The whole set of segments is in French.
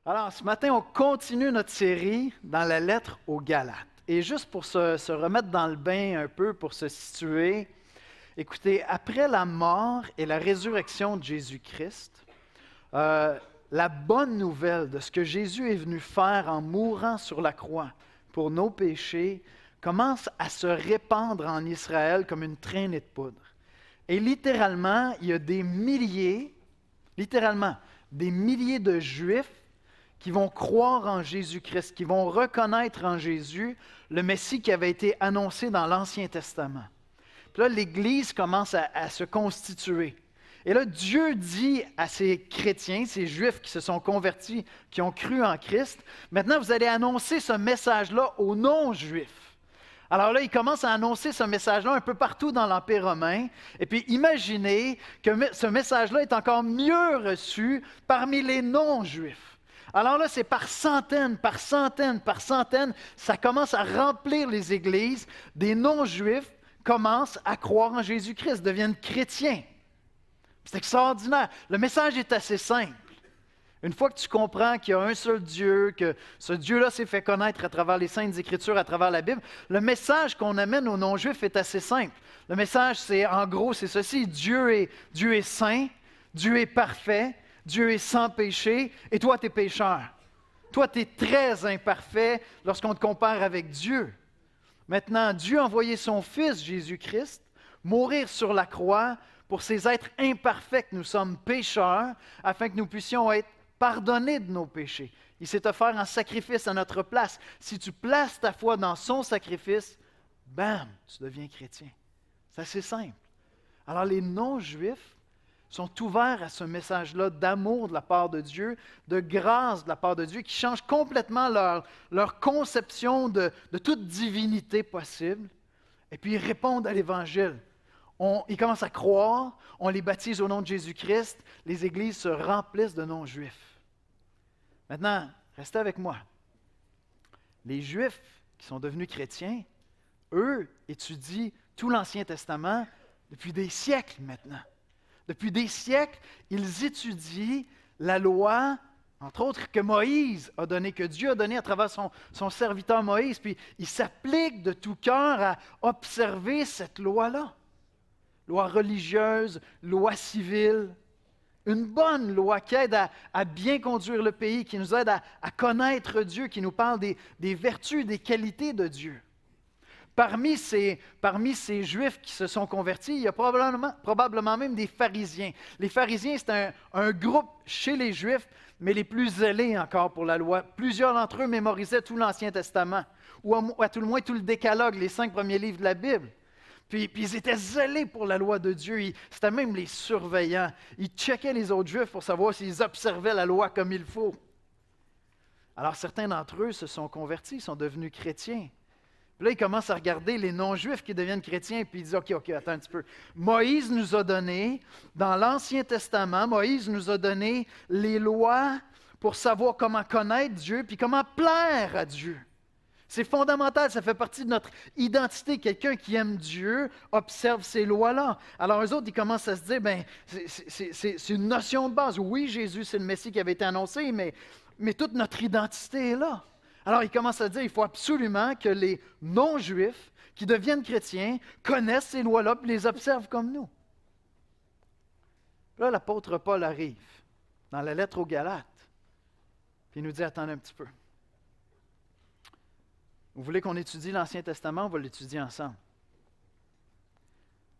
Alors, ce matin, on continue notre série dans la lettre aux Galates. Et juste pour se remettre dans le bain un peu, pour se situer, écoutez, après la mort et la résurrection de Jésus-Christ, la bonne nouvelle de ce que Jésus est venu faire en mourant sur la croix pour nos péchés commence à se répandre en Israël comme une traînée de poudre. Et littéralement, il y a des milliers de Juifs qui vont croire en Jésus-Christ, qui vont reconnaître en Jésus le Messie qui avait été annoncé dans l'Ancien Testament. Puis là, l'Église commence à se constituer. Et là, Dieu dit à ces chrétiens, ces Juifs qui se sont convertis, qui ont cru en Christ, maintenant vous allez annoncer ce message-là aux non-Juifs. Alors là, il commence à annoncer ce message-là un peu partout dans l'Empire romain. Et puis imaginez que ce message-là est encore mieux reçu parmi les non-Juifs. Alors là, c'est par centaines, ça commence à remplir les églises. Des non-Juifs commencent à croire en Jésus-Christ, deviennent chrétiens. C'est extraordinaire. Le message est assez simple. Une fois que tu comprends qu'il y a un seul Dieu, que ce Dieu-là s'est fait connaître à travers les Saintes Écritures, à travers la Bible, le message qu'on amène aux non-Juifs est assez simple. Le message, en gros, c'est ceci. Dieu est saint, Dieu est parfait, Dieu est sans péché, et toi, tu es pécheur. Toi, tu es très imparfait lorsqu'on te compare avec Dieu. Maintenant, Dieu a envoyé son Fils, Jésus-Christ, mourir sur la croix pour ces êtres imparfaits que nous sommes pécheurs, afin que nous puissions être pardonnés de nos péchés. Il s'est offert en sacrifice à notre place. Si tu places ta foi dans son sacrifice, bam, tu deviens chrétien. C'est assez simple. Alors les non-juifs sont ouverts à ce message-là d'amour de la part de Dieu, de grâce de la part de Dieu, qui change complètement leur conception de toute divinité possible. Et puis ils répondent à l'Évangile. Ils commencent à croire, on les baptise au nom de Jésus-Christ, les églises se remplissent de non-juifs. Maintenant, restez avec moi. Les Juifs qui sont devenus chrétiens, eux étudient tout l'Ancien Testament depuis des siècles maintenant. Depuis des siècles, ils étudient la loi, entre autres, que Moïse a donnée, que Dieu a donnée à travers son serviteur Moïse, puis ils s'appliquent de tout cœur à observer cette loi-là. Loi religieuse, loi civile, une bonne loi qui aide à bien conduire le pays, qui nous aide à connaître Dieu, qui nous parle des vertus, des qualités de Dieu. Parmi ces Juifs qui se sont convertis, il y a probablement même des pharisiens. Les pharisiens, c'est un groupe chez les Juifs, mais les plus zélés encore pour la loi. Plusieurs d'entre eux mémorisaient tout l'Ancien Testament, ou à tout le moins tout le Décalogue, les 5 premiers livres de la Bible. Puis ils étaient zélés pour la loi de Dieu. C'était même les surveillants. Ils checkaient les autres Juifs pour savoir s'ils observaient la loi comme il faut. Alors certains d'entre eux se sont convertis, sont devenus chrétiens. Puis là, ils commencent à regarder les non-juifs qui deviennent chrétiens, puis ils disent, OK, attends un petit peu. Moïse nous a donné, dans l'Ancien Testament, Moïse nous a donné les lois pour savoir comment connaître Dieu, puis comment plaire à Dieu. C'est fondamental, ça fait partie de notre identité. Quelqu'un qui aime Dieu observe ces lois-là. Alors eux autres, ils commencent à se dire, c'est une notion de base. Oui, Jésus, c'est le Messie qui avait été annoncé, mais toute notre identité est là. Alors ils commencent à dire, il faut absolument que les non-juifs qui deviennent chrétiens connaissent ces lois-là et les observent comme nous. Là, l'apôtre Paul arrive dans la lettre aux Galates, puis il nous dit, attendez un petit peu. Vous voulez qu'on étudie l'Ancien Testament? On va l'étudier ensemble.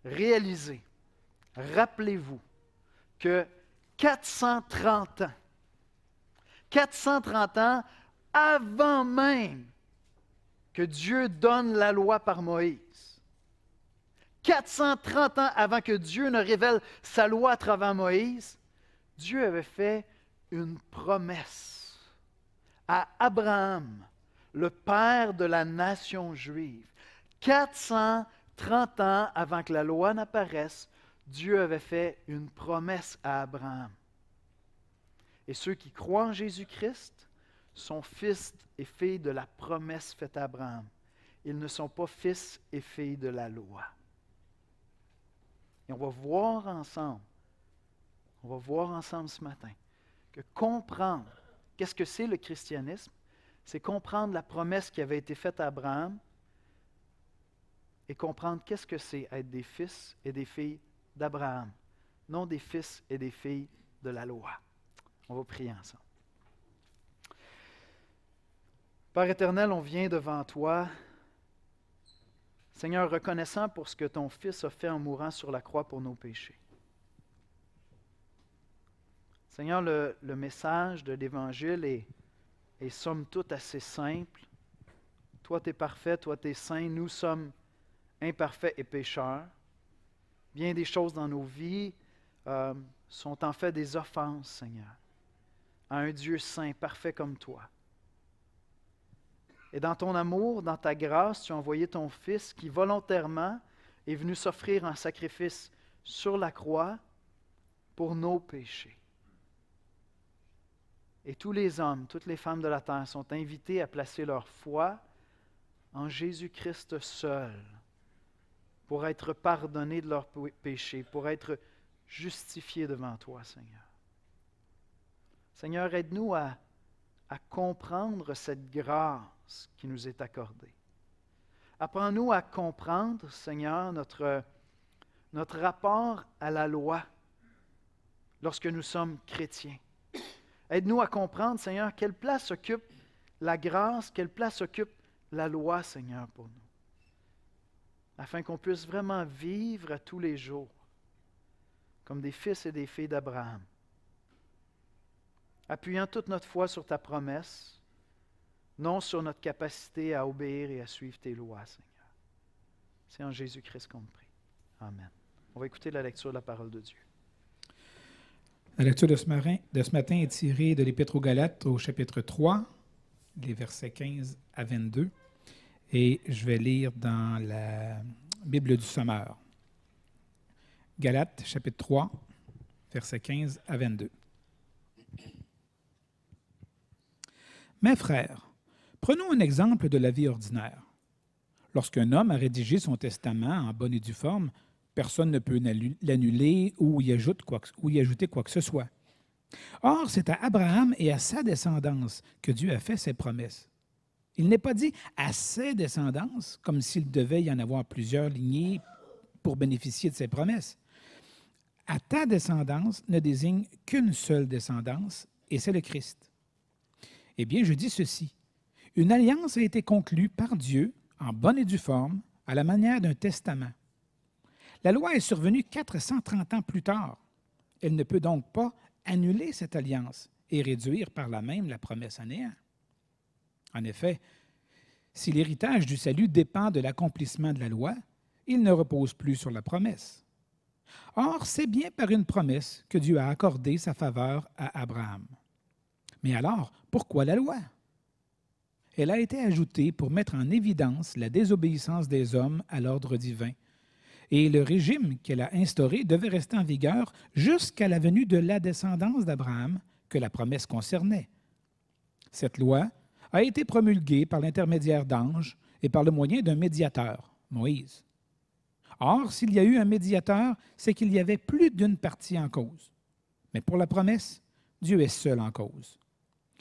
Réalisez, rappelez-vous que 430 ans avant même que Dieu donne la loi par Moïse, 430 ans avant que Dieu ne révèle sa loi à travers Moïse, Dieu avait fait une promesse à Abraham, le père de la nation juive. 430 ans avant que la loi n'apparaisse, Dieu avait fait une promesse à Abraham. Et ceux qui croient en Jésus-Christ sont fils et filles de la promesse faite à Abraham. Ils ne sont pas fils et filles de la loi. Et on va voir ensemble ce matin, que comprendre Qu'est-ce que c'est le christianisme? C'est comprendre la promesse qui avait été faite à Abraham et comprendre qu'est-ce que c'est être des fils et des filles d'Abraham, non des fils et des filles de la loi. On va prier ensemble. Père éternel, on vient devant toi, Seigneur, reconnaissant pour ce que ton Fils a fait en mourant sur la croix pour nos péchés. Seigneur, le message de l'Évangile est somme toute assez simple. Toi, tu es parfait, toi, tu es saint, nous sommes imparfaits et pécheurs. Bien des choses dans nos vies sont en fait des offenses, Seigneur, à un Dieu saint, parfait comme toi. Et dans ton amour, dans ta grâce, tu as envoyé ton Fils qui volontairement est venu s'offrir en sacrifice sur la croix pour nos péchés. Et tous les hommes, toutes les femmes de la terre sont invités à placer leur foi en Jésus-Christ seul pour être pardonnés de leurs péchés, pour être justifiés devant toi, Seigneur. Seigneur, aide-nous à comprendre cette grâce qui nous est accordée. Apprends-nous à comprendre, Seigneur, notre rapport à la loi lorsque nous sommes chrétiens. Aide-nous à comprendre, Seigneur, quelle place occupe la grâce, quelle place occupe la loi, Seigneur, pour nous, afin qu'on puisse vraiment vivre à tous les jours comme des fils et des filles d'Abraham, appuyant toute notre foi sur ta promesse, non sur notre capacité à obéir et à suivre tes lois, Seigneur. C'est en Jésus-Christ qu'on prie. Amen. On va écouter la lecture de la parole de Dieu. La lecture de ce matin est tirée de l'Épître aux Galates au chapitre 3, les versets 15 à 22. Et je vais lire dans la Bible du Sommeur. Galates, chapitre 3, versets 15 à 22. Mes frères, prenons un exemple de la vie ordinaire. Lorsqu'un homme a rédigé son testament en bonne et due forme, personne ne peut l'annuler ou y ajouter quoi que ce soit. Or, c'est à Abraham et à sa descendance que Dieu a fait ses promesses. Il n'est pas dit à ses descendances, comme s'il devait y en avoir plusieurs lignées pour bénéficier de ses promesses. À ta descendance ne désigne qu'une seule descendance, et c'est le Christ. Eh bien, je dis ceci. Une alliance a été conclue par Dieu, en bonne et due forme, à la manière d'un testament. La loi est survenue 430 ans plus tard. Elle ne peut donc pas annuler cette alliance et réduire par là même la promesse à néant. En effet, si l'héritage du salut dépend de l'accomplissement de la loi, il ne repose plus sur la promesse. Or, c'est bien par une promesse que Dieu a accordé sa faveur à Abraham. Mais alors, pourquoi la loi? Elle a été ajoutée pour mettre en évidence la désobéissance des hommes à l'ordre divin. Et le régime qu'elle a instauré devait rester en vigueur jusqu'à la venue de la descendance d'Abraham que la promesse concernait. Cette loi a été promulguée par l'intermédiaire d'anges et par le moyen d'un médiateur, Moïse. Or, s'il y a eu un médiateur, c'est qu'il y avait plus d'une partie en cause. Mais pour la promesse, Dieu est seul en cause.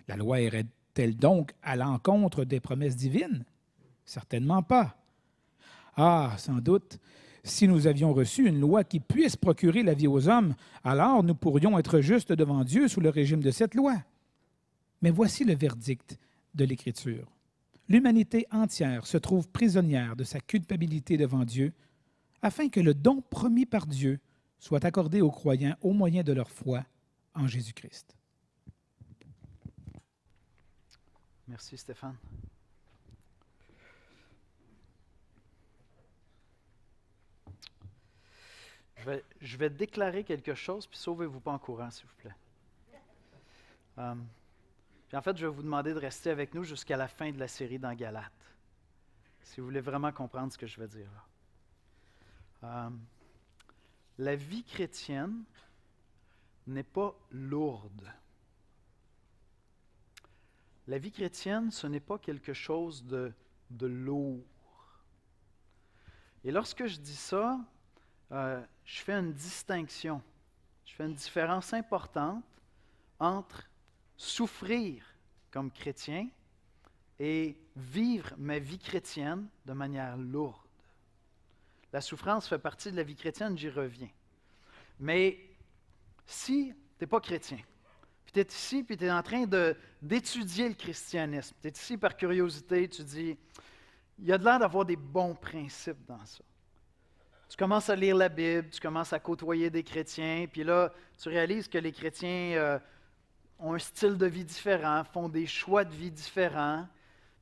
La loi irait-elle donc à l'encontre des promesses divines? Certainement pas. Ah, sans doute, si nous avions reçu une loi qui puisse procurer la vie aux hommes, alors nous pourrions être justes devant Dieu sous le régime de cette loi. Mais voici le verdict de l'Écriture. L'humanité entière se trouve prisonnière de sa culpabilité devant Dieu, afin que le don promis par Dieu soit accordé aux croyants au moyen de leur foi en Jésus-Christ. Merci Stéphane. Je vais déclarer quelque chose, puis sauvez-vous pas en courant, s'il vous plaît. Puis en fait, je vais vous demander de rester avec nous jusqu'à la fin de la série dans Galates, si vous voulez vraiment comprendre ce que je veux dire là. La vie chrétienne n'est pas lourde. La vie chrétienne, ce n'est pas quelque chose de lourd. Et lorsque je dis ça, je fais une distinction, je fais une différence importante entre souffrir comme chrétien et vivre ma vie chrétienne de manière lourde. La souffrance fait partie de la vie chrétienne, j'y reviens. Mais si tu n'es pas chrétien, puis tu es ici, puis tu es en train d'étudier le christianisme, tu es ici par curiosité, tu dis, il y a de l'air d'avoir des bons principes dans ça. Tu commences à lire la Bible, tu commences à côtoyer des chrétiens, puis là, tu réalises que les chrétiens ont un style de vie différent, font des choix de vie différents.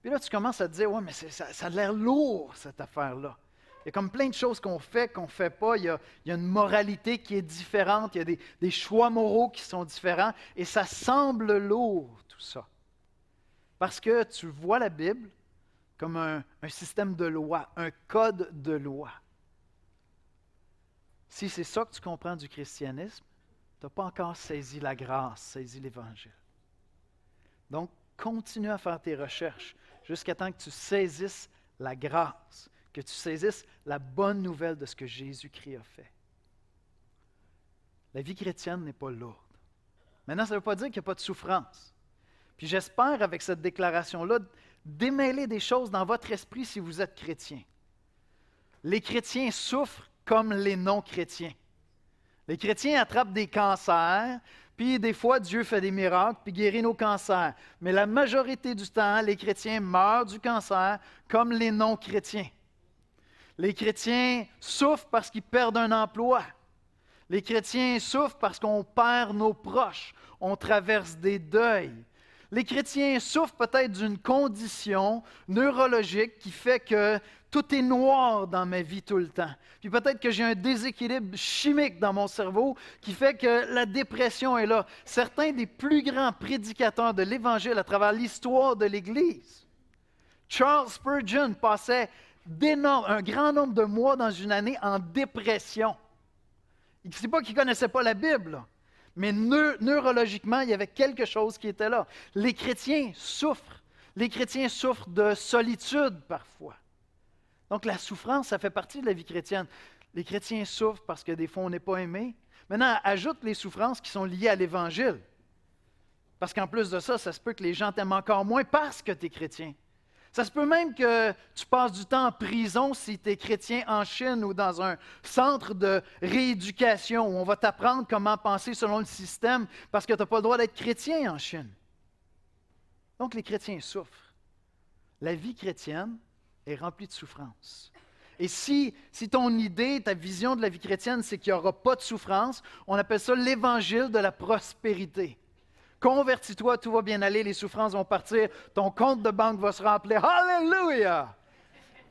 Puis là, tu commences à te dire, ouais, mais ça a l'air lourd, cette affaire-là. Il y a comme plein de choses qu'on fait pas. Il y a une moralité qui est différente, il y a des choix moraux qui sont différents, et ça semble lourd, tout ça. Parce que tu vois la Bible comme un système de loi, un code de loi. Si c'est ça que tu comprends du christianisme, tu n'as pas encore saisi la grâce, saisi l'Évangile. Donc, continue à faire tes recherches jusqu'à temps que tu saisisses la grâce, que tu saisisses la bonne nouvelle de ce que Jésus-Christ a fait. La vie chrétienne n'est pas lourde. Maintenant, ça ne veut pas dire qu'il n'y a pas de souffrance. Puis j'espère, avec cette déclaration-là, démêler des choses dans votre esprit si vous êtes chrétien. Les chrétiens souffrent comme les non-chrétiens. Les chrétiens attrapent des cancers, puis des fois, Dieu fait des miracles, puis guérit nos cancers. Mais la majorité du temps, les chrétiens meurent du cancer comme les non-chrétiens. Les chrétiens souffrent parce qu'ils perdent un emploi. Les chrétiens souffrent parce qu'on perd nos proches. On traverse des deuils. Les chrétiens souffrent peut-être d'une condition neurologique qui fait que tout est noir dans ma vie tout le temps. Puis peut-être que j'ai un déséquilibre chimique dans mon cerveau qui fait que la dépression est là. Certains des plus grands prédicateurs de l'Évangile à travers l'histoire de l'Église. Charles Spurgeon passait un grand nombre de mois dans une année en dépression. Ce n'est pas qu'il ne connaissait pas la Bible, là. Mais neurologiquement, il y avait quelque chose qui était là. Les chrétiens souffrent. Les chrétiens souffrent de solitude parfois. Donc la souffrance, ça fait partie de la vie chrétienne. Les chrétiens souffrent parce que des fois, on n'est pas aimé. Maintenant, ajoute les souffrances qui sont liées à l'Évangile. Parce qu'en plus de ça, ça se peut que les gens t'aiment encore moins parce que tu es chrétien. Ça se peut même que tu passes du temps en prison si tu es chrétien en Chine ou dans un centre de rééducation où on va t'apprendre comment penser selon le système parce que tu n'as pas le droit d'être chrétien en Chine. Donc les chrétiens souffrent. La vie chrétienne est remplie de souffrance. Et si ton idée, ta vision de la vie chrétienne, c'est qu'il n'y aura pas de souffrance, on appelle ça l'évangile de la prospérité. Convertis-toi, tout va bien aller, les souffrances vont partir, ton compte de banque va se remplir. Alléluia!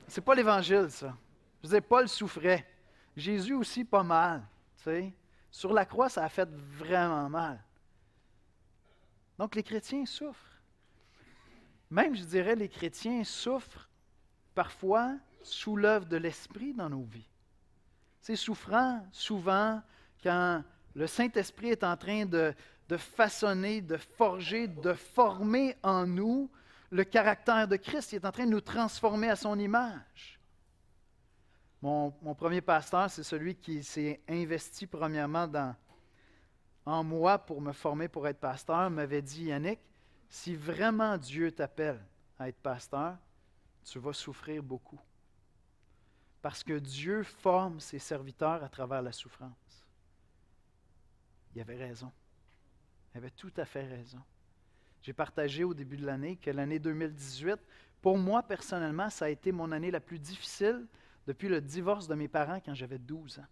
C'est pas l'Évangile, ça. Je veux dire, Paul souffrait. Jésus aussi, pas mal. Tu sais. Sur la croix, ça a fait vraiment mal. Donc, les chrétiens souffrent. Même, je dirais, les chrétiens souffrent parfois sous l'œuvre de l'Esprit dans nos vies. C'est souffrant, souvent, quand le Saint-Esprit est en train de façonner, de forger, de former en nous le caractère de Christ. Il est en train de nous transformer à son image. Mon premier pasteur, c'est celui qui s'est investi premièrement en moi pour me former pour être pasteur, m'avait dit, Yannick, si vraiment Dieu t'appelle à être pasteur, tu vas souffrir beaucoup. Parce que Dieu forme ses serviteurs à travers la souffrance. Il avait raison. Il avait tout à fait raison. J'ai partagé au début de l'année que l'année 2018, pour moi personnellement, ça a été mon année la plus difficile depuis le divorce de mes parents quand j'avais 12 ans.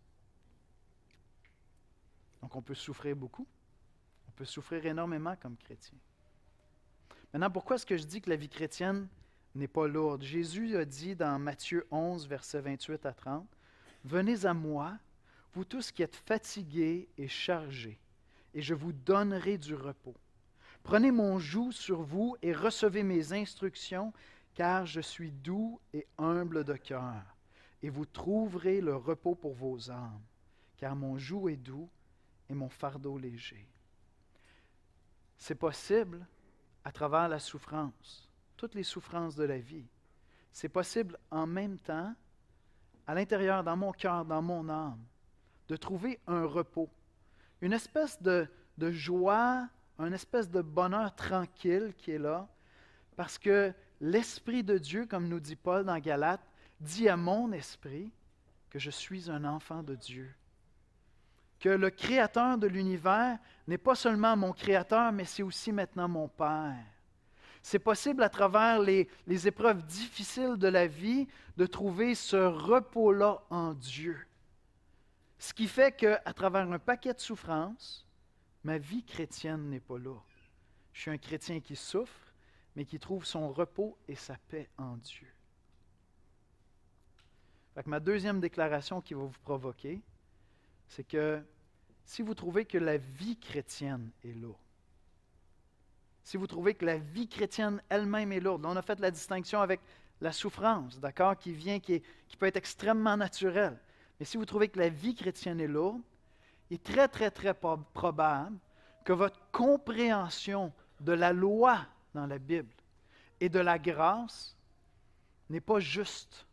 Donc on peut souffrir beaucoup. On peut souffrir énormément comme chrétien. Maintenant, pourquoi est-ce que je dis que la vie chrétienne n'est pas lourde? Jésus a dit dans Matthieu 11, versets 28 à 30, « Venez à moi, vous tous qui êtes fatigués et chargés, et je vous donnerai du repos. Prenez mon joug sur vous et recevez mes instructions, car je suis doux et humble de cœur, et vous trouverez le repos pour vos âmes, car mon joug est doux et mon fardeau léger. » C'est possible à travers la souffrance, toutes les souffrances de la vie. C'est possible en même temps, à l'intérieur, dans mon cœur, dans mon âme, de trouver un repos. Une espèce de joie un espèce de bonheur tranquille qui est là, parce que l'Esprit de Dieu, comme nous dit Paul dans Galates, dit à mon esprit que je suis un enfant de Dieu. Que le Créateur de l'univers n'est pas seulement mon Créateur, mais c'est aussi maintenant mon Père. C'est possible à travers les épreuves difficiles de la vie de trouver ce repos-là en Dieu. Ce qui fait qu'à travers un paquet de souffrances, ma vie chrétienne n'est pas là. Je suis un chrétien qui souffre, mais qui trouve son repos et sa paix en Dieu. Fait que ma deuxième déclaration qui va vous provoquer, c'est que si vous trouvez que la vie chrétienne est lourde, si vous trouvez que la vie chrétienne elle-même est lourde, on a fait la distinction avec la souffrance, d'accord, qui peut être extrêmement naturelle. Mais si vous trouvez que la vie chrétienne est lourde, il est très, très, très probable que votre compréhension de la loi dans la Bible et de la grâce n'est pas juste.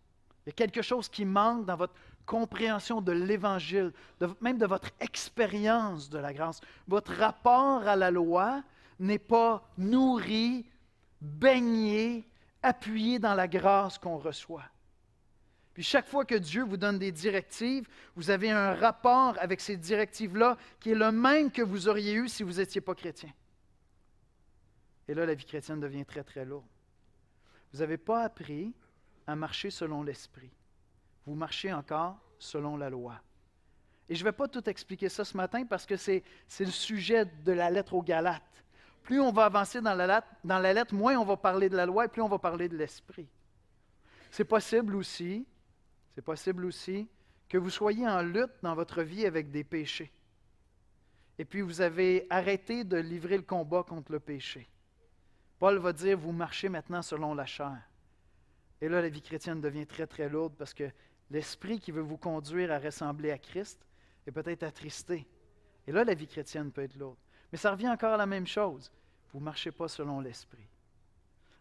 Il y a quelque chose qui manque dans votre compréhension de l'Évangile, même de votre expérience de la grâce. Votre rapport à la loi n'est pas nourri, baigné, appuyé dans la grâce qu'on reçoit. Puis chaque fois que Dieu vous donne des directives, vous avez un rapport avec ces directives-là qui est le même que vous auriez eu si vous n'étiez pas chrétien. Et là, la vie chrétienne devient très, très lourde. Vous n'avez pas appris à marcher selon l'Esprit. Vous marchez encore selon la loi. Et je ne vais pas tout expliquer ça ce matin parce que c'est le sujet de la lettre aux Galates. Plus on va avancer dans la lettre, moins on va parler de la loi et plus on va parler de l'Esprit. C'est possible aussi que vous soyez en lutte dans votre vie avec des péchés. Et puis vous avez arrêté de livrer le combat contre le péché. Paul va dire, vous marchez maintenant selon la chair. Et là, la vie chrétienne devient très, très lourde parce que l'Esprit qui veut vous conduire à ressembler à Christ est peut-être attristé. Et là, la vie chrétienne peut être lourde. Mais ça revient encore à la même chose. Vous ne marchez pas selon l'Esprit.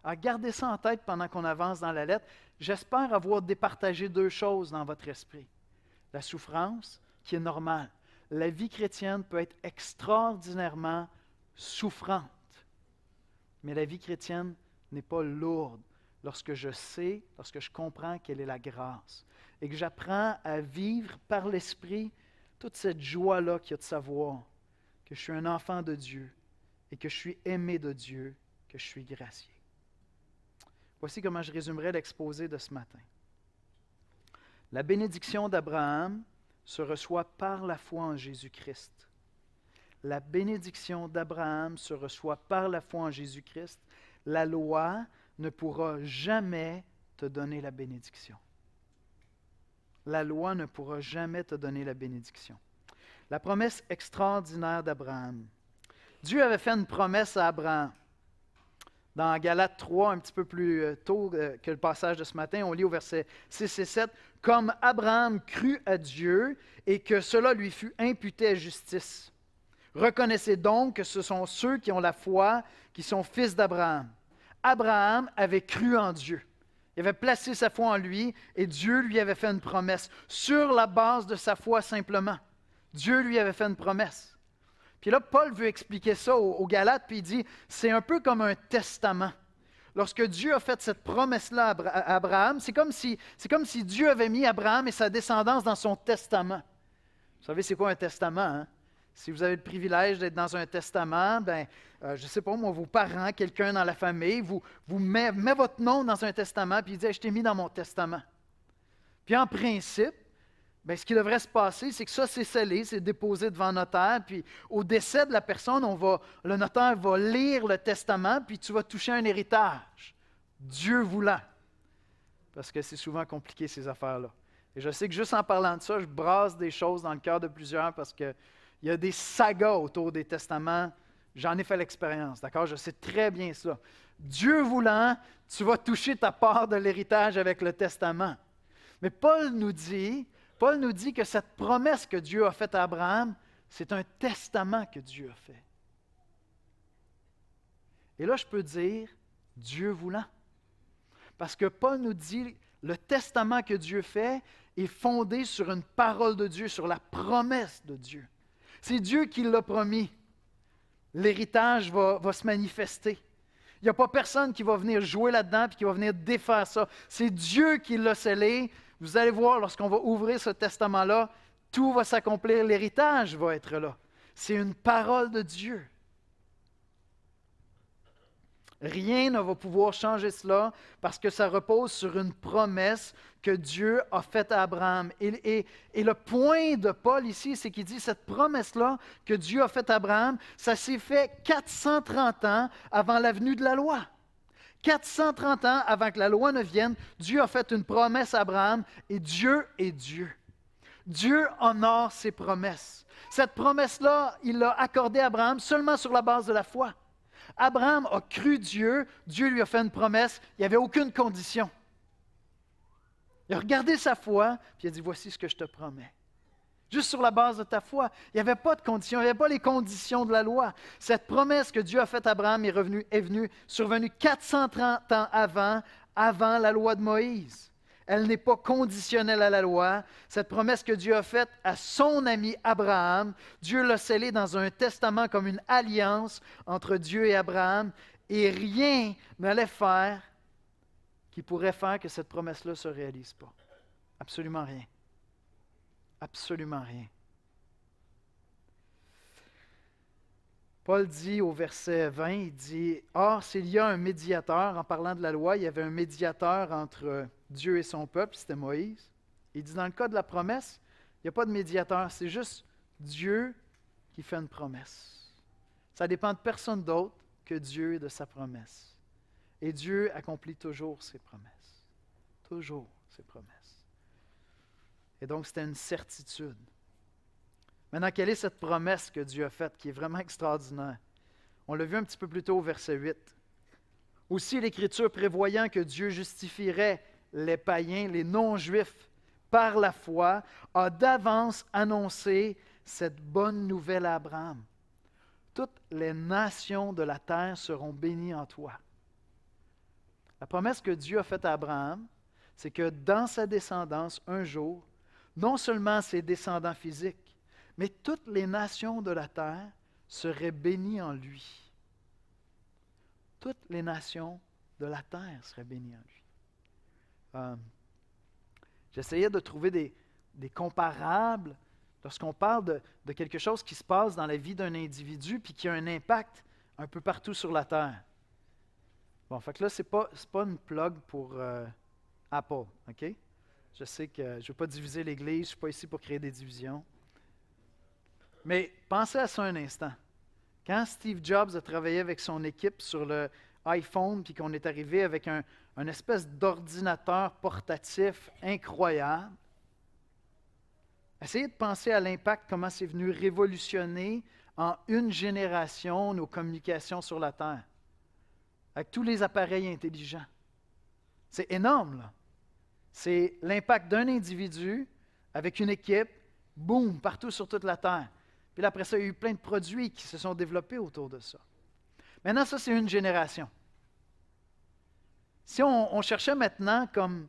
Alors, gardez ça en tête pendant qu'on avance dans la lettre. J'espère avoir départagé deux choses dans votre esprit. La souffrance, qui est normale. La vie chrétienne peut être extraordinairement souffrante. Mais la vie chrétienne n'est pas lourde lorsque je comprends quelle est la grâce. Et que j'apprends à vivre par l'Esprit toute cette joie-là qu'il y a de savoir que je suis un enfant de Dieu et que je suis aimé de Dieu, que je suis gracié. Voici comment je résumerai l'exposé de ce matin. La bénédiction d'Abraham se reçoit par la foi en Jésus-Christ. La bénédiction d'Abraham se reçoit par la foi en Jésus-Christ. La loi ne pourra jamais te donner la bénédiction. La loi ne pourra jamais te donner la bénédiction. La promesse extraordinaire d'Abraham. Dieu avait fait une promesse à Abraham. Dans Galates 3, un petit peu plus tôt que le passage de ce matin, on lit au verset 6 et 7, « Comme Abraham crut à Dieu et que cela lui fut imputé à justice. Reconnaissez donc que ce sont ceux qui ont la foi qui sont fils d'Abraham. Abraham avait cru en Dieu. Il avait placé sa foi en lui et Dieu lui avait fait une promesse. Sur la base de sa foi simplement, Dieu lui avait fait une promesse. Puis là, Paul veut expliquer ça aux Galates, puis il dit, c'est un peu comme un testament. Lorsque Dieu a fait cette promesse-là à Abraham, c'est comme si Dieu avait mis Abraham et sa descendance dans son testament. Vous savez, c'est quoi un testament, hein? Si vous avez le privilège d'être dans un testament, je ne sais pas, moi, vos parents, quelqu'un dans la famille, vous met votre nom dans un testament, puis il dit, je t'ai mis dans mon testament. Puis en principe, ce qui devrait se passer, c'est que ça, c'est scellé, c'est déposé devant le notaire, puis au décès de la personne, le notaire va lire le testament, puis tu vas toucher un héritage, Dieu voulant. Parce que c'est souvent compliqué, ces affaires-là. Et je sais que juste en parlant de ça, je brasse des choses dans le cœur de plusieurs, parce qu'il y a des sagas autour des testaments. J'en ai fait l'expérience, d'accord? Je sais très bien ça. Dieu voulant, tu vas toucher ta part de l'héritage avec le testament. Mais Paul nous dit que cette promesse que Dieu a faite à Abraham, c'est un testament que Dieu a fait. Et là, je peux dire, Dieu voulant. Parce que Paul nous dit, le testament que Dieu fait est fondé sur une parole de Dieu, sur la promesse de Dieu. C'est Dieu qui l'a promis. l'héritage va se manifester. Il n'y a pas personne qui va venir jouer là-dedans et qui va venir défaire ça. C'est Dieu qui l'a scellé. Vous allez voir, lorsqu'on va ouvrir ce testament-là, tout va s'accomplir, l'héritage va être là. C'est une parole de Dieu. Rien ne va pouvoir changer cela parce que ça repose sur une promesse que Dieu a faite à Abraham. Et le point de Paul ici, c'est qu'il dit cette promesse-là que Dieu a faite à Abraham, ça s'est fait 430 ans avant la venue de la loi. 430 ans avant que la loi ne vienne, Dieu a fait une promesse à Abraham et Dieu est Dieu. Dieu honore ses promesses. Cette promesse-là, il l'a accordée à Abraham seulement sur la base de la foi. Abraham a cru Dieu, Dieu lui a fait une promesse, il n'y avait aucune condition. Il a regardé sa foi, puis il a dit, voici ce que je te promets. Juste sur la base de ta foi. Il n'y avait pas de conditions, il n'y avait pas les conditions de la loi. Cette promesse que Dieu a faite à Abraham est survenue 430 ans avant la loi de Moïse. Elle n'est pas conditionnelle à la loi. Cette promesse que Dieu a faite à son ami Abraham, Dieu l'a scellée dans un testament comme une alliance entre Dieu et Abraham, et rien n'allait faire qui pourrait faire que cette promesse-là ne se réalise pas. Absolument rien. Absolument rien. Paul dit au verset 20, il dit « Or, s'il y a un médiateur, en parlant de la loi, il y avait un médiateur entre Dieu et son peuple, c'était Moïse. Il dit dans le cas de la promesse, il n'y a pas de médiateur, c'est juste Dieu qui fait une promesse. Ça dépend de personne d'autre que Dieu et de sa promesse. Et Dieu accomplit toujours ses promesses. Toujours ses promesses. Et donc, c'était une certitude. Maintenant, quelle est cette promesse que Dieu a faite qui est vraiment extraordinaire? On l'a vu un petit peu plus tôt au verset 8. Aussi, l'Écriture prévoyant que Dieu justifierait les païens, les non-juifs, par la foi, a d'avance annoncé cette bonne nouvelle à Abraham. Toutes les nations de la terre seront bénies en toi. La promesse que Dieu a faite à Abraham, c'est que dans sa descendance, un jour, non seulement ses descendants physiques, mais toutes les nations de la terre seraient bénies en lui. Toutes les nations de la terre seraient bénies en lui. J'essayais de trouver des comparables lorsqu'on parle de quelque chose qui se passe dans la vie d'un individu puis qui a un impact un peu partout sur la terre. Bon, fait que là, c'est pas une plug pour Apple, OK? Je sais que je ne veux pas diviser l'Église, je ne suis pas ici pour créer des divisions. Mais pensez à ça un instant. Quand Steve Jobs a travaillé avec son équipe sur le iPhone, puis qu'on est arrivé avec un espèce d'ordinateur portatif incroyable, essayez de penser à l'impact, comment c'est venu révolutionner en une génération nos communications sur la Terre, avec tous les appareils intelligents. C'est énorme, là. C'est l'impact d'un individu avec une équipe, boum, partout sur toute la Terre. Puis là, après ça, il y a eu plein de produits qui se sont développés autour de ça. Maintenant, ça, c'est une génération. Si on cherchait maintenant comme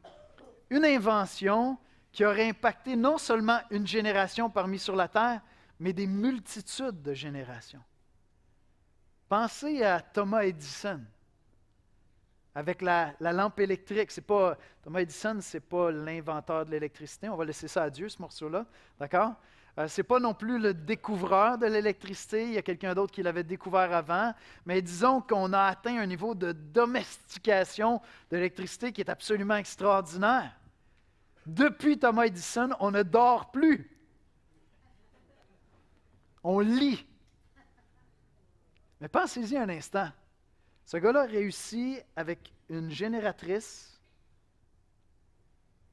une invention qui aurait impacté non seulement une génération parmi sur la Terre, mais des multitudes de générations. Pensez à Thomas Edison. Avec la lampe électrique, Thomas Edison, ce n'est pas l'inventeur de l'électricité. On va laisser ça à Dieu, ce morceau-là. D'accord? Ce n'est pas non plus le découvreur de l'électricité. Il y a quelqu'un d'autre qui l'avait découvert avant. Mais disons qu'on a atteint un niveau de domestication de l'électricité qui est absolument extraordinaire. Depuis Thomas Edison, on ne dort plus. On lit. Mais pensez-y un instant. Ce gars-là réussit avec une génératrice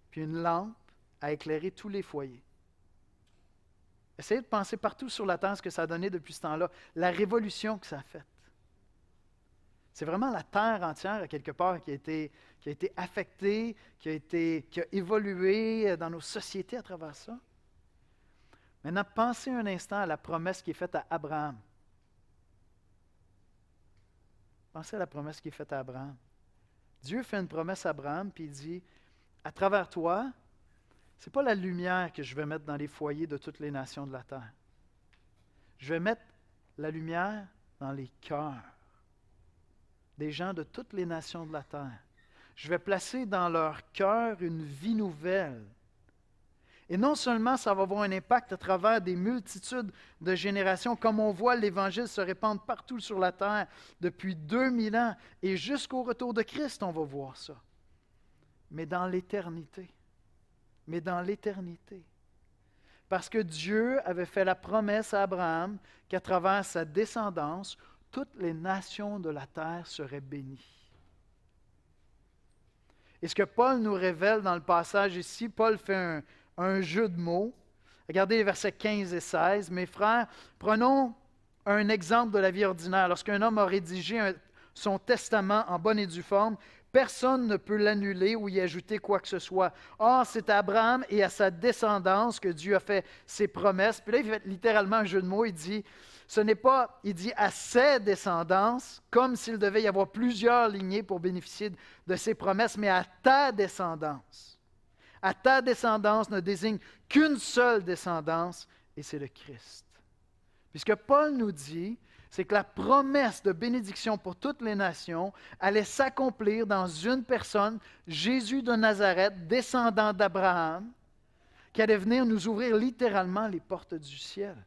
puis une lampe à éclairer tous les foyers. Essayez de penser partout sur la Terre ce que ça a donné depuis ce temps-là, la révolution que ça a faite. C'est vraiment la Terre entière, à quelque part, qui a été affectée, qui a évolué dans nos sociétés à travers ça. Maintenant, pensez un instant à la promesse qui est faite à Abraham. Pensez à la promesse qui est faite à Abraham. Dieu fait une promesse à Abraham, puis il dit, à travers toi, ce n'est pas la lumière que je vais mettre dans les foyers de toutes les nations de la terre. Je vais mettre la lumière dans les cœurs des gens de toutes les nations de la terre. Je vais placer dans leur cœur une vie nouvelle. Et non seulement ça va avoir un impact à travers des multitudes de générations, comme on voit l'Évangile se répandre partout sur la terre depuis 2000 ans, et jusqu'au retour de Christ, on va voir ça. Mais dans l'éternité. Mais dans l'éternité. Parce que Dieu avait fait la promesse à Abraham qu'à travers sa descendance, toutes les nations de la terre seraient bénies. Et ce que Paul nous révèle dans le passage ici, Paul fait un jeu de mots. Regardez les versets 15 et 16. Mes frères, prenons un exemple de la vie ordinaire. Lorsqu'un homme a rédigé son testament en bonne et due forme, personne ne peut l'annuler ou y ajouter quoi que ce soit. Or, c'est à Abraham et à sa descendance que Dieu a fait ses promesses. Puis là, il fait littéralement un jeu de mots. Il dit, ce n'est pas, il dit à ses descendances, comme s'il devait y avoir plusieurs lignées pour bénéficier de ses promesses, mais à ta descendance. À ta descendance ne désigne qu'une seule descendance, et c'est le Christ. Puis ce que Paul nous dit, c'est que la promesse de bénédiction pour toutes les nations allait s'accomplir dans une personne, Jésus de Nazareth, descendant d'Abraham, qui allait venir nous ouvrir littéralement les portes du ciel.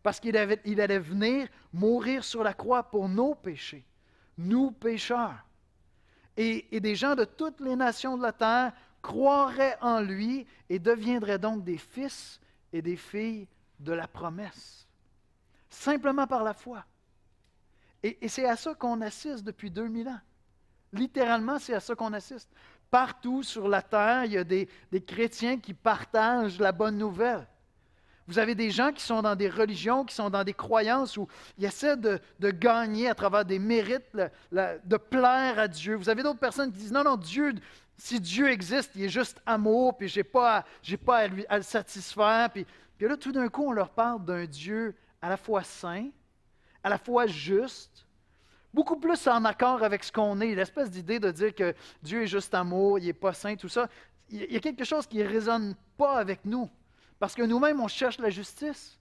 Parce qu'il allait venir mourir sur la croix pour nos péchés, nous pécheurs. Et des gens de toutes les nations de la terre croiraient en lui et deviendraient donc des fils et des filles de la promesse. Simplement par la foi. Et c'est à ça qu'on assiste depuis 2000 ans. Littéralement, c'est à ça qu'on assiste. Partout sur la terre, il y a des chrétiens qui partagent la bonne nouvelle. Vous avez des gens qui sont dans des religions, qui sont dans des croyances où ils essaient de gagner à travers des mérites, de plaire à Dieu. Vous avez d'autres personnes qui disent, non, Dieu, si Dieu existe, il est juste amour, puis je n'ai pas à le satisfaire. Puis là, tout d'un coup, on leur parle d'un Dieu à la fois saint, à la fois juste, beaucoup plus en accord avec ce qu'on est. L'espèce d'idée de dire que Dieu est juste amour, il n'est pas saint, tout ça, il y a quelque chose qui ne résonne pas avec nous. Parce que nous-mêmes, on cherche la justice.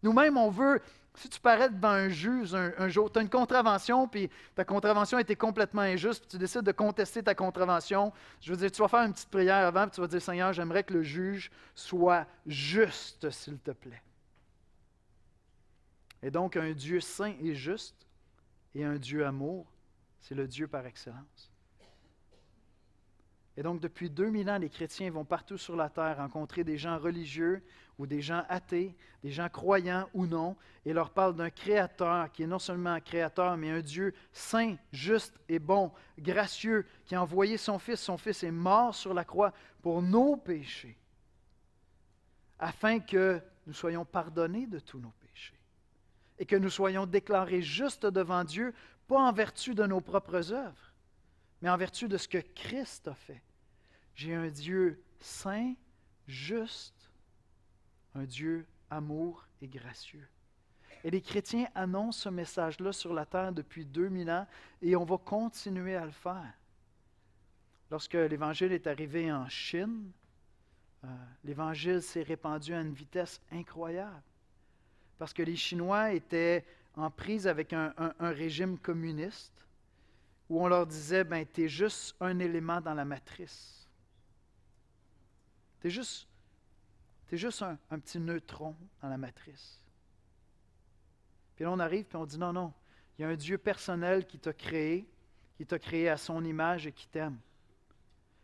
Nous-mêmes, on veut, si tu parais devant un juge un jour, tu as une contravention, puis ta contravention a été complètement injuste, puis tu décides de contester ta contravention, je veux dire, tu vas faire une petite prière avant, puis tu vas dire, Seigneur, j'aimerais que le juge soit juste, s'il te plaît. Et donc, un Dieu saint et juste, et un Dieu amour, c'est le Dieu par excellence. Et donc, depuis 2000 ans, les chrétiens vont partout sur la terre rencontrer des gens religieux ou des gens athées, des gens croyants ou non, et leur parlent d'un Créateur qui est non seulement un Créateur, mais un Dieu saint, juste et bon, gracieux, qui a envoyé son Fils. Son Fils est mort sur la croix pour nos péchés, afin que nous soyons pardonnés de tous nos péchés et que nous soyons déclarés justes devant Dieu, pas en vertu de nos propres œuvres, mais en vertu de ce que Christ a fait. J'ai un Dieu saint, juste, un Dieu amour et gracieux. Et les chrétiens annoncent ce message-là sur la terre depuis 2000 ans et on va continuer à le faire. Lorsque l'Évangile est arrivé en Chine, l'Évangile s'est répandu à une vitesse incroyable parce que les Chinois étaient en prise avec un régime communiste où on leur disait, ben, tu es juste un élément dans la matrice. Tu es juste un petit neutron dans la matrice. Puis là, on arrive et on dit, non, il y a un Dieu personnel qui t'a créé à son image et qui t'aime.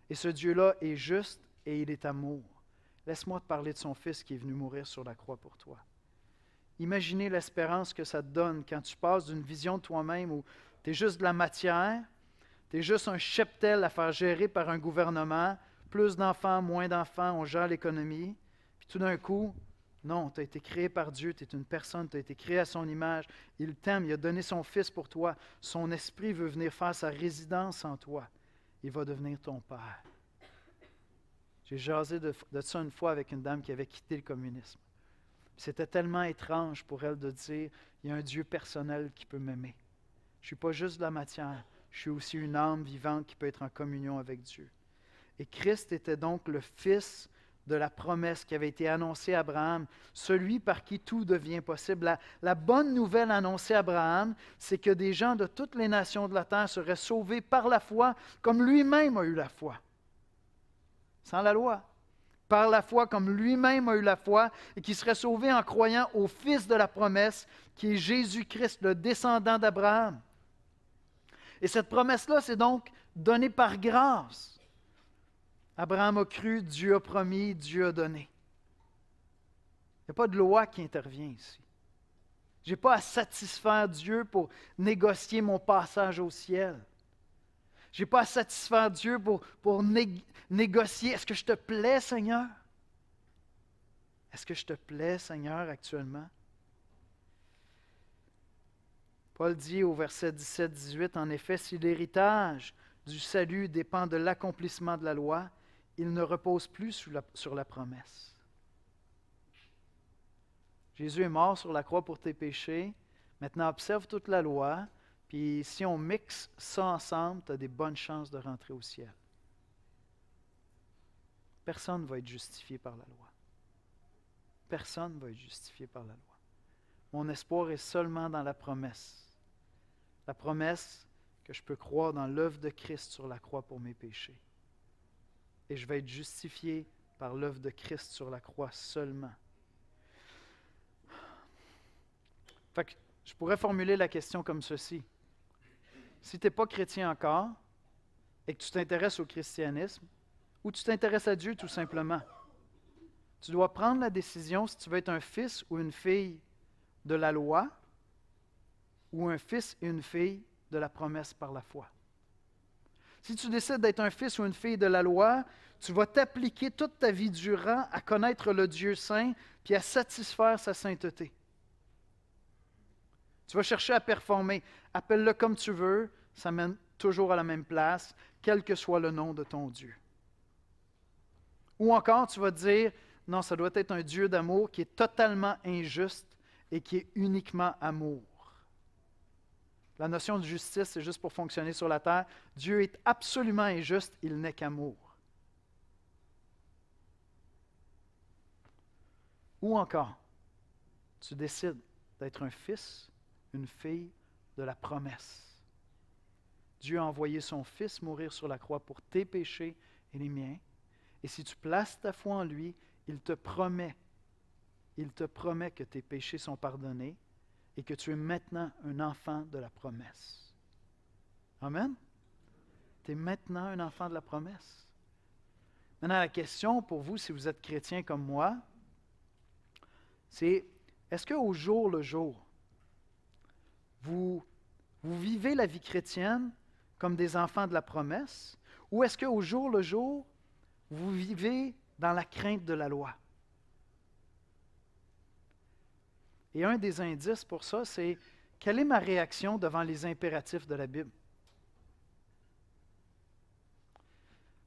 Et ce Dieu-là est juste et il est amour. Laisse-moi te parler de son Fils qui est venu mourir sur la croix pour toi. Imaginez l'espérance que ça te donne quand tu passes d'une vision de toi-même où tu es juste de la matière, tu es juste un cheptel à faire gérer par un gouvernement, plus d'enfants, moins d'enfants, on gère l'économie. Puis tout d'un coup, non, tu as été créé par Dieu, tu es une personne, tu as été créé à son image, il t'aime, il a donné son Fils pour toi, son esprit veut venir faire sa résidence en toi, il va devenir ton Père. J'ai jasé de ça une fois avec une dame qui avait quitté le communisme. C'était tellement étrange pour elle de dire, il y a un Dieu personnel qui peut m'aimer. Je ne suis pas juste de la matière, je suis aussi une âme vivante qui peut être en communion avec Dieu. Et Christ était donc le Fils de la promesse qui avait été annoncée à Abraham, celui par qui tout devient possible. La bonne nouvelle annoncée à Abraham, c'est que des gens de toutes les nations de la terre seraient sauvés par la foi, comme lui-même a eu la foi. Sans la loi. Par la foi, comme lui-même a eu la foi, et qui seraient sauvés en croyant au Fils de la promesse, qui est Jésus-Christ, le descendant d'Abraham. Et cette promesse-là, c'est donc donnée par grâce. Abraham a cru, Dieu a promis, Dieu a donné. Il n'y a pas de loi qui intervient ici. Je n'ai pas à satisfaire Dieu pour négocier mon passage au ciel. Je n'ai pas à satisfaire Dieu pour négocier. Est-ce que je te plais, Seigneur? Est-ce que je te plais, Seigneur, actuellement? Paul dit au verset 17-18, en effet, si l'héritage du salut dépend de l'accomplissement de la loi, il ne repose plus sur la promesse. Jésus est mort sur la croix pour tes péchés. Maintenant, observe toute la loi, puis si on mixe ça ensemble, tu as des bonnes chances de rentrer au ciel. Personne ne va être justifié par la loi. Personne ne va être justifié par la loi. Mon espoir est seulement dans la promesse. La promesse que je peux croire dans l'œuvre de Christ sur la croix pour mes péchés. Et je vais être justifié par l'œuvre de Christ sur la croix seulement. Fait que je pourrais formuler la question comme ceci. Si tu n'es pas chrétien encore et que tu t'intéresses au christianisme, ou tu t'intéresses à Dieu tout simplement, tu dois prendre la décision si tu veux être un fils ou une fille de la loi ou un fils et une fille de la promesse par la foi. Si tu décides d'être un fils ou une fille de la loi, tu vas t'appliquer toute ta vie durant à connaître le Dieu saint puis à satisfaire sa sainteté. Tu vas chercher à performer. Appelle-le comme tu veux, ça mène toujours à la même place, quel que soit le nom de ton Dieu. Ou encore, tu vas te dire, non, ça doit être un Dieu d'amour qui est totalement injuste et qui est uniquement amour. La notion de justice, c'est juste pour fonctionner sur la terre. Dieu est absolument injuste, il n'est qu'amour. Ou encore, tu décides d'être un fils, une fille de la promesse. Dieu a envoyé son Fils mourir sur la croix pour tes péchés et les miens. Et si tu places ta foi en lui, il te promet que tes péchés sont pardonnés et que tu es maintenant un enfant de la promesse. Amen? Tu es maintenant un enfant de la promesse. Maintenant, la question pour vous, si vous êtes chrétien comme moi, c'est, est-ce qu'au jour le jour, vous vivez la vie chrétienne comme des enfants de la promesse, ou est-ce qu'au jour le jour, vous vivez dans la crainte de la loi? Et un des indices pour ça, c'est quelle est ma réaction devant les impératifs de la Bible?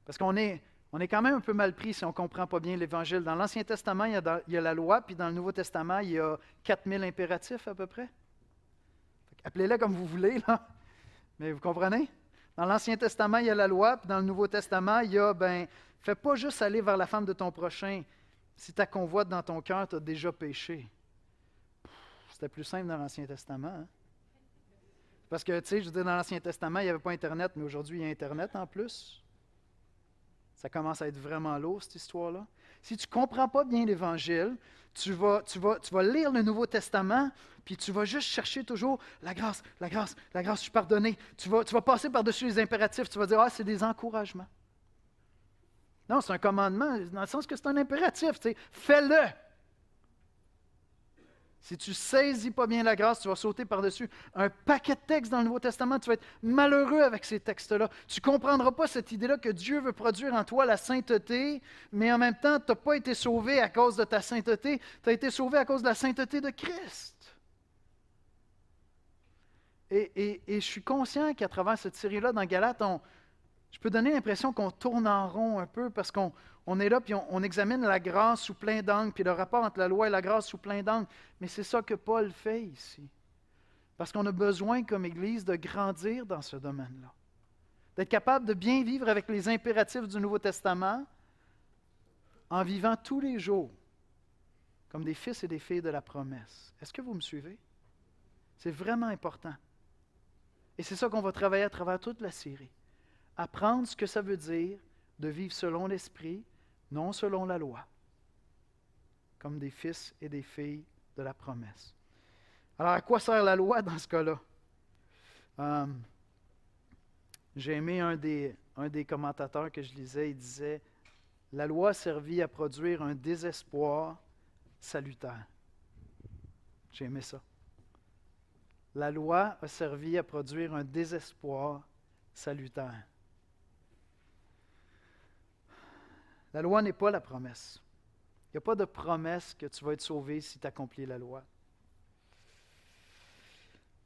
Parce qu'on est quand même un peu mal pris si on ne comprend pas bien l'Évangile. Dans l'Ancien Testament, il y a la loi, puis dans le Nouveau Testament, il y a 4000 impératifs à peu près. Appelez-les comme vous voulez, là. Mais vous comprenez? Dans l'Ancien Testament, il y a la loi, puis dans le Nouveau Testament, il y a, fais pas juste aller vers la femme de ton prochain. Si ta convoite dans ton cœur, tu as déjà péché. C'était plus simple dans l'Ancien Testament. Hein? Parce que, tu sais, je veux dire, dans l'Ancien Testament, il n'y avait pas Internet, mais aujourd'hui, il y a Internet en plus. Ça commence à être vraiment lourd, cette histoire-là. Si tu ne comprends pas bien l'Évangile, tu vas lire le Nouveau Testament, puis tu vas juste chercher toujours la grâce, la grâce, la grâce, je suis pardonné. Tu vas passer par-dessus les impératifs, tu vas dire, c'est des encouragements. Non, c'est un commandement, dans le sens que c'est un impératif, tu sais, fais-le. Si tu ne saisis pas bien la grâce, tu vas sauter par-dessus un paquet de textes dans le Nouveau Testament. Tu vas être malheureux avec ces textes-là. Tu ne comprendras pas cette idée-là que Dieu veut produire en toi la sainteté, mais en même temps, tu n'as pas été sauvé à cause de ta sainteté. Tu as été sauvé à cause de la sainteté de Christ. Et je suis conscient qu'à travers cette série-là dans Galates, je peux donner l'impression qu'on tourne en rond un peu parce qu'on est là puis on examine la grâce sous plein d'angles, puis le rapport entre la loi et la grâce sous plein d'angles. Mais c'est ça que Paul fait ici. Parce qu'on a besoin comme Église de grandir dans ce domaine-là. D'être capable de bien vivre avec les impératifs du Nouveau Testament en vivant tous les jours comme des fils et des filles de la promesse. Est-ce que vous me suivez? C'est vraiment important. Et c'est ça qu'on va travailler à travers toute la série. Apprendre ce que ça veut dire de vivre selon l'Esprit, non selon la loi, comme des fils et des filles de la promesse. Alors, à quoi sert la loi dans ce cas-là? J'ai aimé un des commentateurs que je lisais, il disait « La loi servit à produire un désespoir salutaire. » J'ai aimé ça. La loi a servi à produire un désespoir salutaire. La loi n'est pas la promesse. Il n'y a pas de promesse que tu vas être sauvé si tu accomplis la loi.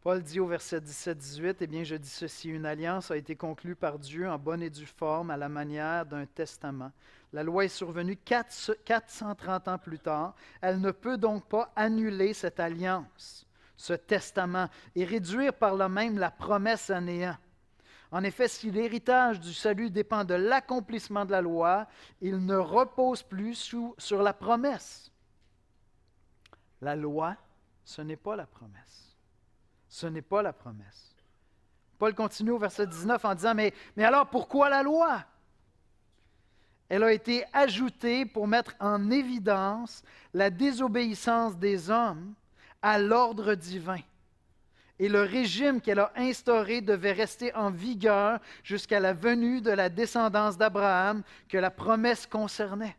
Paul dit au verset 17-18, « Eh bien, je dis ceci, une alliance a été conclue par Dieu en bonne et due forme à la manière d'un testament. La loi est survenue 430 ans plus tard. Elle ne peut donc pas annuler cette alliance, ce testament, et réduire par là même la promesse à néant. En effet, si l'héritage du salut dépend de l'accomplissement de la loi, il ne repose plus sur la promesse. La loi, ce n'est pas la promesse. Ce n'est pas la promesse. Paul continue au verset 19 en disant, mais alors pourquoi la loi? Elle a été ajoutée pour mettre en évidence la désobéissance des hommes à l'ordre divin. Et le régime qu'elle a instauré devait rester en vigueur jusqu'à la venue de la descendance d'Abraham que la promesse concernait.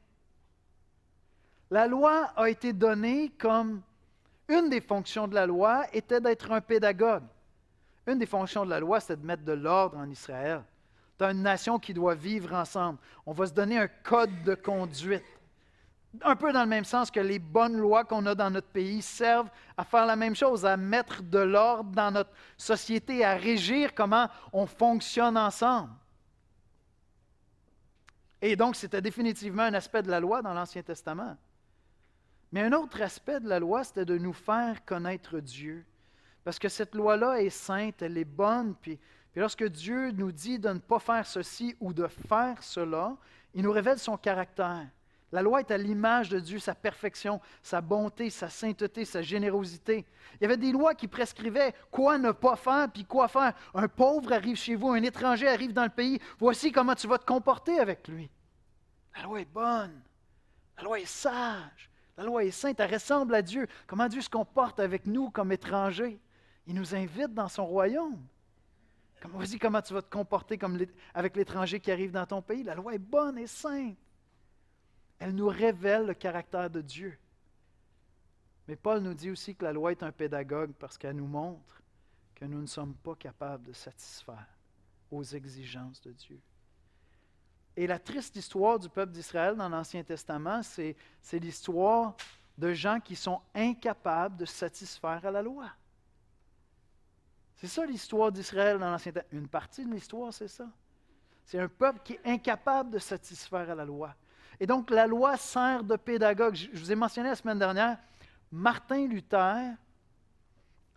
La loi a été donnée comme une des fonctions de la loi était d'être un pédagogue. Une des fonctions de la loi, c'est de mettre de l'ordre en Israël. Tu as une nation qui doit vivre ensemble. On va se donner un code de conduite. Un peu dans le même sens que les bonnes lois qu'on a dans notre pays servent à faire la même chose, à mettre de l'ordre dans notre société, à régir comment on fonctionne ensemble. Et donc, c'était définitivement un aspect de la loi dans l'Ancien Testament. Mais un autre aspect de la loi, c'était de nous faire connaître Dieu. Parce que cette loi-là est sainte, elle est bonne, puis lorsque Dieu nous dit de ne pas faire ceci ou de faire cela, il nous révèle son caractère. La loi est à l'image de Dieu, sa perfection, sa bonté, sa sainteté, sa générosité. Il y avait des lois qui prescrivaient quoi ne pas faire, puis quoi faire. Un pauvre arrive chez vous, un étranger arrive dans le pays, voici comment tu vas te comporter avec lui. La loi est bonne, la loi est sage. La loi est sainte, elle ressemble à Dieu. Comment Dieu se comporte avec nous comme étrangers. Il nous invite dans son royaume. Vas-y, comment tu vas te comporter avec l'étranger qui arrive dans ton pays. La loi est bonne et sainte. Elle nous révèle le caractère de Dieu. Mais Paul nous dit aussi que la loi est un pédagogue parce qu'elle nous montre que nous ne sommes pas capables de satisfaire aux exigences de Dieu. Et la triste histoire du peuple d'Israël dans l'Ancien Testament, c'est l'histoire de gens qui sont incapables de satisfaire à la loi. C'est ça l'histoire d'Israël dans l'Ancien Testament. Une partie de l'histoire, c'est ça. C'est un peuple qui est incapable de satisfaire à la loi. Et donc, la loi sert de pédagogue. Je vous ai mentionné la semaine dernière, Martin Luther,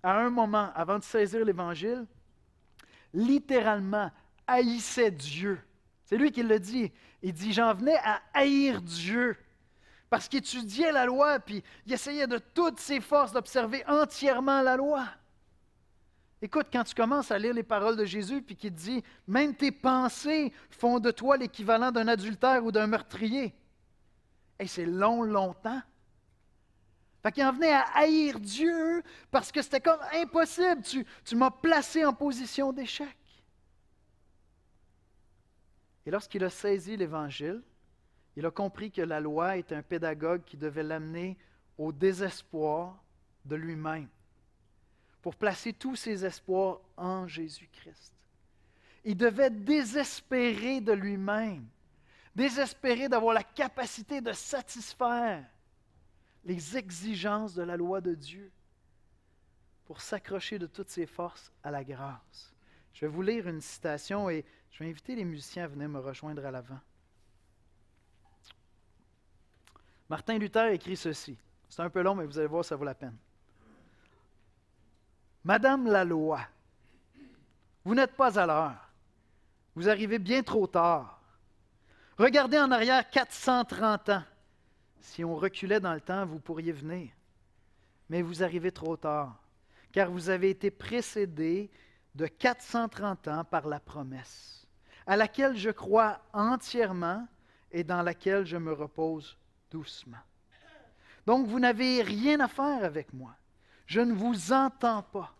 à un moment, avant de saisir l'Évangile, littéralement haïssait Dieu. C'est lui qui le dit. Il dit, j'en venais à haïr Dieu parce qu'il étudiait la loi puis il essayait de toutes ses forces d'observer entièrement la loi. Écoute, quand tu commences à lire les paroles de Jésus puis qu'il te dit, même tes pensées font de toi l'équivalent d'un adultère ou d'un meurtrier. Et c'est longtemps. Fait qu'il en venait à haïr Dieu parce que c'était comme impossible. Tu m'as placé en position d'échec. Et lorsqu'il a saisi l'Évangile, il a compris que la loi était un pédagogue qui devait l'amener au désespoir de lui-même, pour placer tous ses espoirs en Jésus-Christ. Il devait désespérer de lui-même, désespérer d'avoir la capacité de satisfaire les exigences de la loi de Dieu, pour s'accrocher de toutes ses forces à la grâce. Je vais vous lire une citation et je vais inviter les musiciens à venir me rejoindre à l'avant. Martin Luther écrit ceci. C'est un peu long, mais vous allez voir, ça vaut la peine. Madame la loi, vous n'êtes pas à l'heure. Vous arrivez bien trop tard. Regardez en arrière 430 ans. Si on reculait dans le temps, vous pourriez venir. Mais vous arrivez trop tard, car vous avez été précédés de 430 ans par la promesse, à laquelle je crois entièrement et dans laquelle je me repose doucement. Donc vous n'avez rien à faire avec moi. Je ne vous entends pas.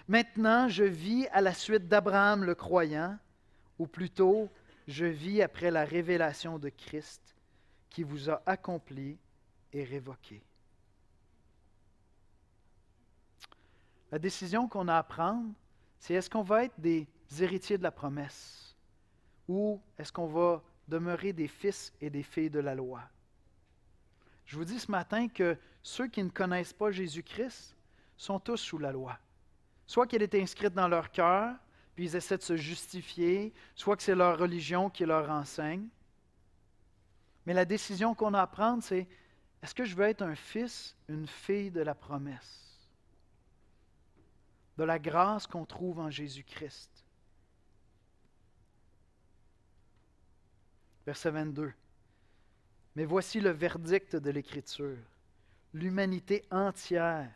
Maintenant, je vis à la suite d'Abraham le croyant, ou plutôt, je vis après la révélation de Christ qui vous a accompli et révoqué. La décision qu'on a à prendre, c'est est-ce qu'on va être des héritiers de la promesse ou est-ce qu'on va demeurer des fils et des filles de la loi? Je vous dis ce matin que ceux qui ne connaissent pas Jésus-Christ sont tous sous la loi. Soit qu'elle est inscrite dans leur cœur, puis ils essaient de se justifier, soit que c'est leur religion qui leur enseigne. Mais la décision qu'on a à prendre, c'est est-ce que je veux être un fils, une fille de la promesse, de la grâce qu'on trouve en Jésus-Christ? Verset 22. Mais voici le verdict de l'Écriture. L'humanité entière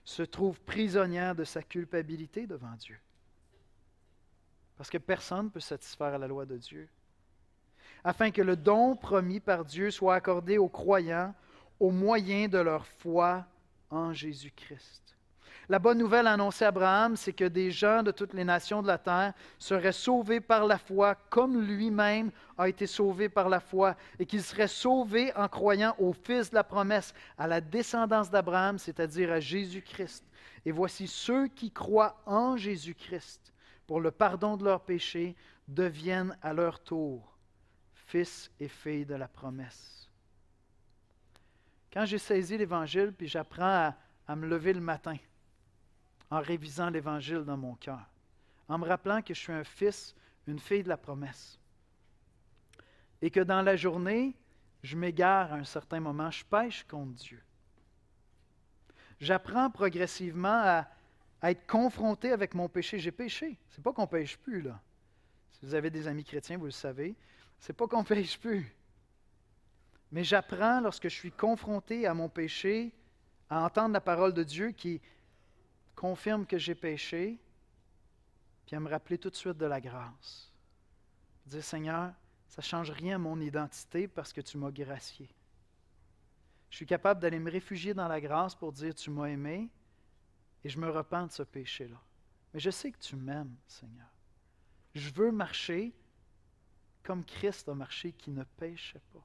se trouve prisonnière de sa culpabilité devant Dieu. Parce que personne ne peut satisfaire à la loi de Dieu. Afin que le don promis par Dieu soit accordé aux croyants au moyen de leur foi en Jésus-Christ. La bonne nouvelle annoncée à Abraham, c'est que des gens de toutes les nations de la terre seraient sauvés par la foi comme lui-même a été sauvé par la foi et qu'ils seraient sauvés en croyant au Fils de la promesse, à la descendance d'Abraham, c'est-à-dire à Jésus-Christ. Et voici ceux qui croient en Jésus-Christ pour le pardon de leurs péchés deviennent à leur tour fils et filles de la promesse. Quand j'ai saisi l'Évangile, puis j'apprends à me lever le matin, en révisant l'Évangile dans mon cœur, en me rappelant que je suis un fils, une fille de la promesse, et que dans la journée, je m'égare à un certain moment, je pêche contre Dieu. J'apprends progressivement à être confronté avec mon péché. J'ai péché. C'est pas qu'on ne pêche plus, là. Si vous avez des amis chrétiens, vous le savez. C'est pas qu'on ne pêche plus. Mais j'apprends, lorsque je suis confronté à mon péché, à entendre la parole de Dieu qui confirme que j'ai péché, puis à me rappeler tout de suite de la grâce. Dire, Seigneur, ça ne change rien à mon identité parce que tu m'as gracié. Je suis capable d'aller me réfugier dans la grâce pour dire, tu m'as aimé et je me repens de ce péché-là. Mais je sais que tu m'aimes, Seigneur. Je veux marcher comme Christ a marché, qui ne péchait pas.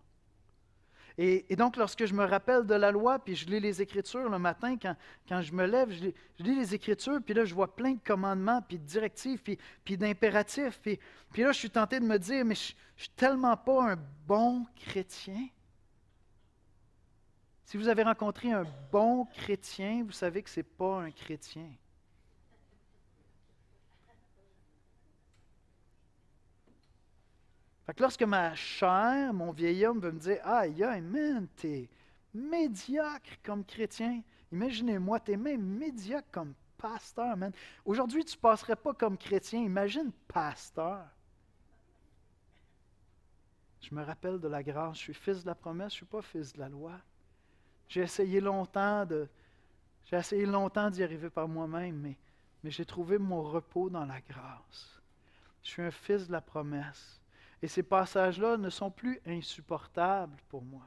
Et donc, lorsque je me rappelle de la loi, puis je lis les Écritures le matin, quand je me lève, je lis les Écritures, puis là, je vois plein de commandements, puis de directives, puis d'impératifs. Puis là, je suis tenté de me dire, mais je ne suis tellement pas un bon chrétien. Si vous avez rencontré un bon chrétien, vous savez que ce n'est pas un chrétien. Fait que lorsque ma chair, mon vieil homme veut me dire « Aïe, aïe, man, t'es médiocre comme chrétien. » Imaginez-moi, t'es même médiocre comme pasteur, man. Aujourd'hui, tu ne passerais pas comme chrétien. Imagine pasteur. Je me rappelle de la grâce. Je suis fils de la promesse, je ne suis pas fils de la loi. J'ai essayé longtemps d'y arriver par moi-même, mais j'ai trouvé mon repos dans la grâce. Je suis un fils de la promesse. Et ces passages-là ne sont plus insupportables pour moi.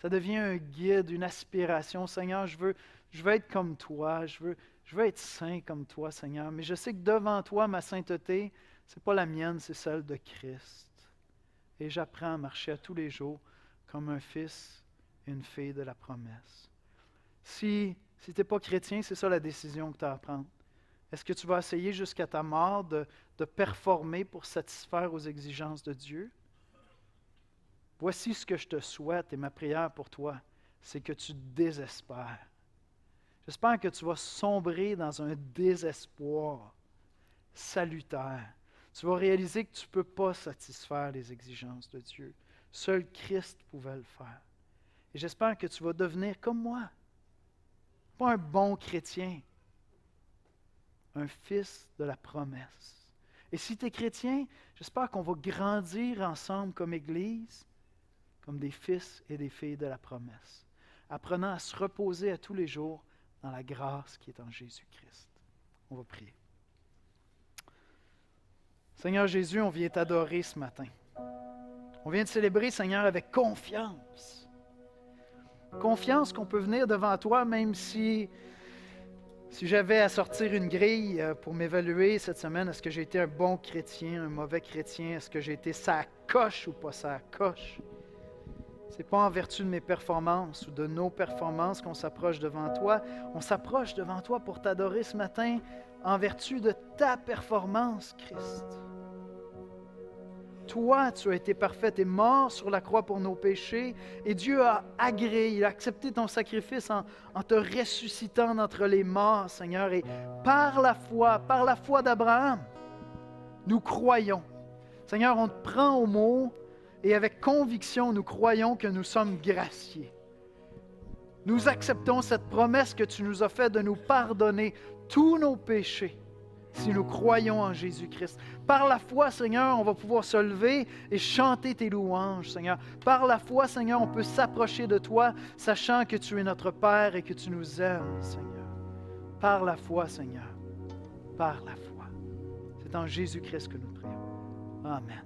Ça devient un guide, une aspiration. Seigneur, je veux être comme toi. Je veux être saint comme toi, Seigneur. Mais je sais que devant toi, ma sainteté, ce n'est pas la mienne, c'est celle de Christ. Et j'apprends à marcher à tous les jours comme un fils et une fille de la promesse. Si tu n'es pas chrétien, c'est ça la décision que tu as à prendre. Est-ce que tu vas essayer jusqu'à ta mort de performer pour satisfaire aux exigences de Dieu? Voici ce que je te souhaite et ma prière pour toi, c'est que tu désespères. J'espère que tu vas sombrer dans un désespoir salutaire. Tu vas réaliser que tu ne peux pas satisfaire les exigences de Dieu. Seul Christ pouvait le faire. Et j'espère que tu vas devenir comme moi. Pas un bon chrétien, un fils de la promesse. Et si tu es chrétien, j'espère qu'on va grandir ensemble comme Église, comme des fils et des filles de la promesse, apprenant à se reposer à tous les jours dans la grâce qui est en Jésus-Christ. On va prier. Seigneur Jésus, on vient t'adorer ce matin. On vient te célébrer, Seigneur, avec confiance. Confiance qu'on peut venir devant toi, même si j'avais à sortir une grille pour m'évaluer cette semaine, est-ce que j'ai été un bon chrétien, un mauvais chrétien, est-ce que j'ai été sa coche ou pas sa coche? Ce n'est pas en vertu de mes performances ou de nos performances qu'on s'approche devant toi. On s'approche devant toi pour t'adorer ce matin en vertu de ta performance, Christ. Toi, tu as été parfait et mort sur la croix pour nos péchés, et Dieu a agréé, il a accepté ton sacrifice en te ressuscitant d'entre les morts, Seigneur. Et par la foi d'Abraham, nous croyons. Seigneur, on te prend au mot, et avec conviction, nous croyons que nous sommes graciés. Nous acceptons cette promesse que tu nous as faite de nous pardonner tous nos péchés si nous croyons en Jésus-Christ. Par la foi, Seigneur, on va pouvoir se lever et chanter tes louanges, Seigneur. Par la foi, Seigneur, on peut s'approcher de toi, sachant que tu es notre Père et que tu nous aimes, Seigneur. Par la foi, Seigneur. Par la foi. C'est en Jésus-Christ que nous prions. Amen.